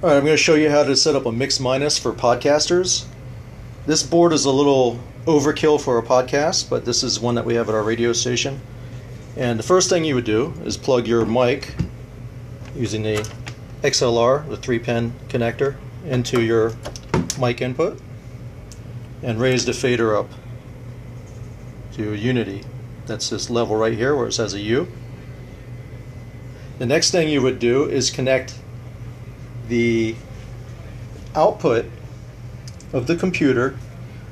Alright, I'm going to show you how to set up a mix minus for podcasters. This board is a little overkill for a podcast, but this is one that we have at our radio station. And the first thing you would do is plug your mic using the XLR, the 3-pin connector, into your mic input and raise the fader up to unity. That's this level right here where it says a U. The next thing you would do is connect the output of the computer,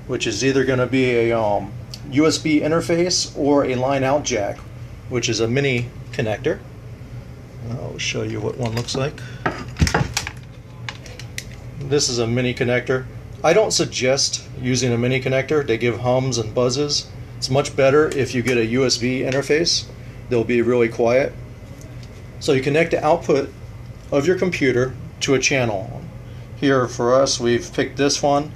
which is either going to be a USB interface or a line out jack, which is a mini connector. I'll show you what one looks like. This is a mini connector. I don't suggest using a mini connector. They give hums and buzzes. It's much better if you get a USB interface. They'll be really quiet. So you connect the output of your computer to a channel. Here for us, we've picked this one,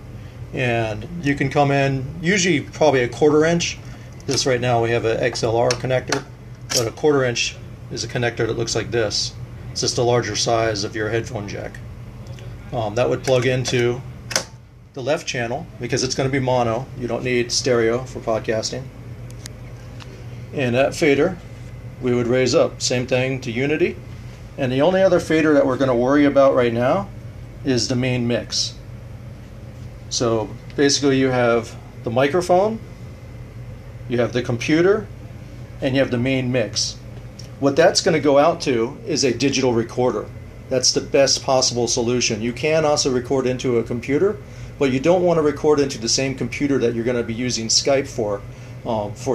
and you can come in usually probably a 1/4 inch. This right now we have an XLR connector, but a 1/4 inch is a connector that looks like this. It's just a larger size of your headphone jack. That would plug into the left channel because it's going to be mono. You don't need stereo for podcasting. And that fader we would raise up, same thing to unity. And the only other fader that we're going to worry about right now is the main mix. So basically you have the microphone, you have the computer, and you have the main mix. What that's going to go out to is a digital recorder. That's the best possible solution. You can also record into a computer, but you don't want to record into the same computer that you're going to be using Skype for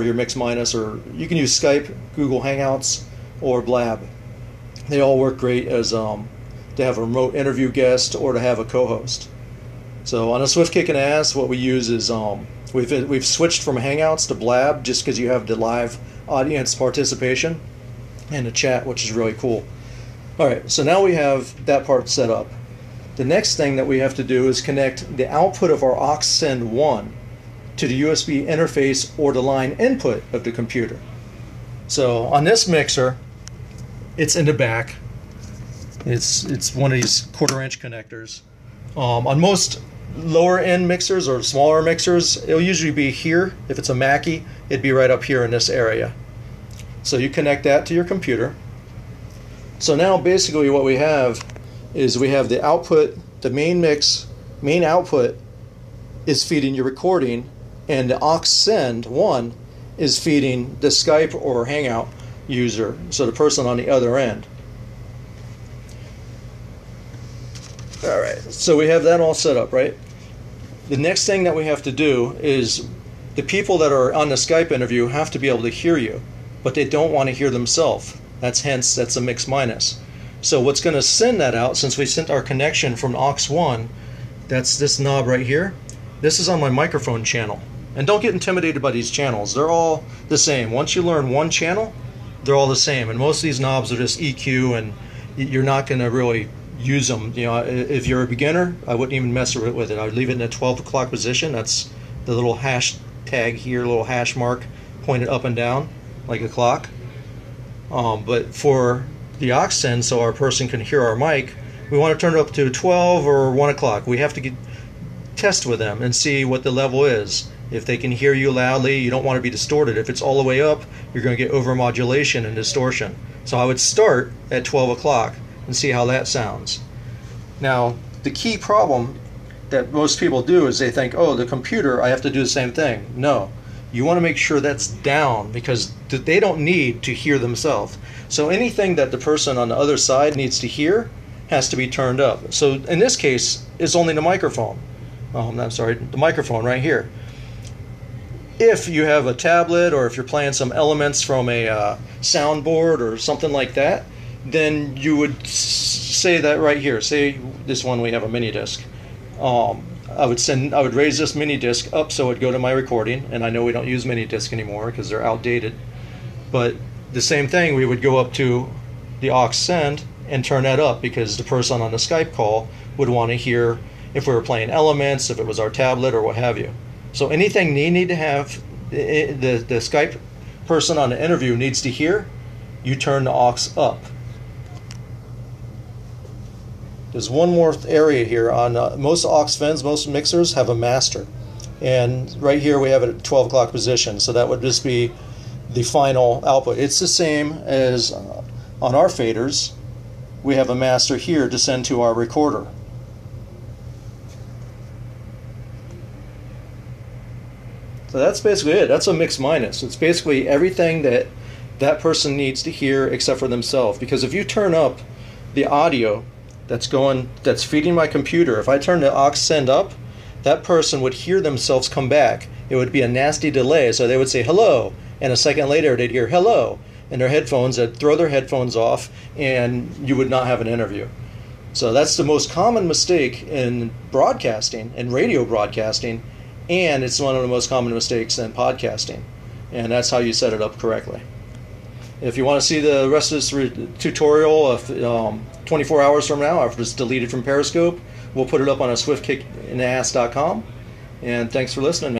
your mix minus, or you can use Skype, Google Hangouts, or Blab. They all work great as to have a remote interview guest or to have a co-host. So on Aswift Kickintheass, what we use is we've switched from Hangouts to Blab just because you have the live audience participation and the chat, which is really cool. All right, so now we have that part set up. The next thing that we have to do is connect the output of our aux send 1 to the USB interface or the line input of the computer. So on this mixer, it's in the back. It's one of these 1/4 inch connectors. On most lower end mixers or smaller mixers, it'll usually be here. If it's a Mackie, it'd be right up here in this area. So you connect that to your computer. So now basically what we have is we have the output, the main output is feeding your recording, and the aux send 1 is feeding the Skype or Hangout user, so the person on the other end. Alright, so we have that all set up, right? The next thing that we have to do is the people that are on the Skype interview have to be able to hear you, but they don't want to hear themselves. That's a mix minus. So what's going to send that out, since we sent our connection from aux 1, that's this knob right here. This is on my microphone channel. And don't get intimidated by these channels. They're all the same. Once you learn one channel, they're all the same. And most of these knobs are just EQ, and you're not going to really use them. You know, if you're a beginner, I wouldn't even mess with it. I would leave it in a 12 o'clock position. That's the little hash tag here, little hash mark pointed up and down like a clock. But for the aux send, so our person can hear our mic, we want to turn it up to 12 or 1 o'clock. We have to test with them and see what the level is. If they can hear you loudly, you don't want to be distorted. If it's all the way up, you're going to get overmodulation and distortion. So I would start at 12 o'clock and see how that sounds. Now, the key problem that most people do is they think, oh, the computer, I have to do the same thing. No. You want to make sure that's down because they don't need to hear themselves. So anything that the person on the other side needs to hear has to be turned up. So in this case, it's only the microphone. The microphone right here. If you have a tablet or if you're playing some elements from a soundboard or something like that, then you would say that right here. Say this one, we have a mini disc. I would raise this mini disc up so it'd go to my recording, and I know we don't use mini disc anymore because they're outdated. But the same thing, we would go up to the aux send and turn that up because the person on the Skype call would want to hear if we were playing elements, if it was our tablet or what have you. So anything they need to have, the Skype person on the interview needs to hear, you turn the aux up. There's one more area here. On most aux fins, most mixers have a master. And right here we have it at 12 o'clock position, so that would just be the final output. It's the same as on our faders. We have a master here to send to our recorder. So that's basically it. That's a mix minus. It's basically everything that that person needs to hear except for themselves. Because if you turn up the audio that's feeding my computer, if I turn the aux send up, that person would hear themselves come back. It would be a nasty delay. So they would say hello, and a second later they'd hear hello, and their headphones, they'd throw their headphones off, and you would not have an interview. So that's the most common mistake in broadcasting, in radio broadcasting, and it's one of the most common mistakes in podcasting. And that's how you set it up correctly. If you want to see the rest of this tutorial of 24 hours from now, after it's deleted from Periscope, we'll put it up on aswiftkickintheass.com. And thanks for listening.